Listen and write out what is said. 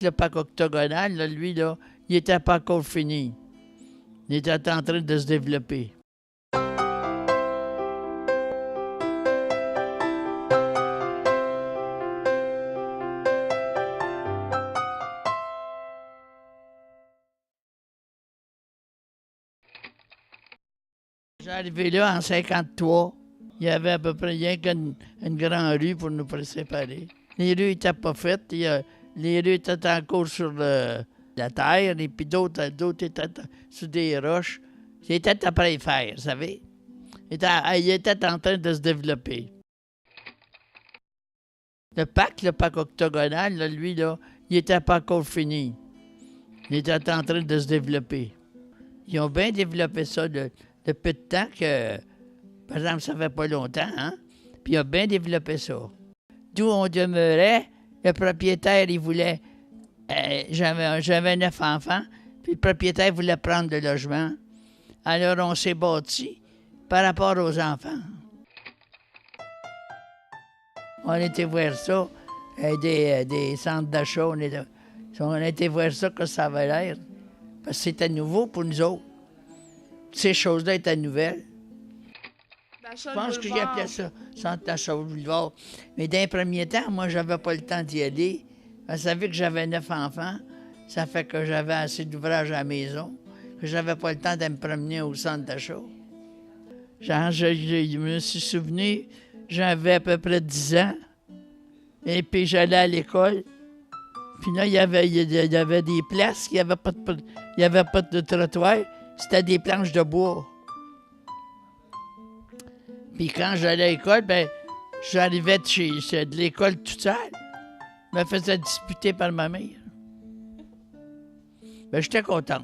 Le parc octogonal, là, lui, là, il n'était pas encore fini. Il était en train de se développer. J'ai arrivé là en 53. Il y avait à peu près rien qu'une grande rue pour nous séparer. Les rues n'étaient pas faites. Les rues étaient encore sur la terre, et puis d'autres étaient sur des roches. C'était après faire, vous savez. Il était en train de se développer. Le parc octogonal, là, lui, là, il n'était pas encore fini. Il était en train de se développer. Ils ont bien développé ça de peu de temps que, par exemple, ça fait pas longtemps, hein? Puis ils ont bien développé ça. D'où on demeurait, le propriétaire, il voulait... j'avais 9 enfants, puis le propriétaire voulait prendre le logement. Alors on s'est bâti par rapport aux enfants. On était voir ça, des centres d'achat, on était voir ça que ça avait l'air. Parce que c'était nouveau pour nous autres. Ces choses-là étaient nouvelles. Je pense que j'ai appelé ça centre d'achat boulevard. Mais d'un premier temps, moi, j'avais pas le temps d'y aller. Je savais que j'avais 9 enfants. Ça fait que j'avais assez d'ouvrages à la maison. Que j'avais pas le temps de me promener au centre d'achat. Je me suis souvenu, j'avais à peu près 10 ans. Et puis j'allais à l'école. Puis là, il y avait des places, il n'y avait pas de trottoir. C'était des planches de bois. Puis quand j'allais à l'école, ben, j'arrivais de l'école toute seule. Je me faisais disputer par ma mère. Ben, j'étais content.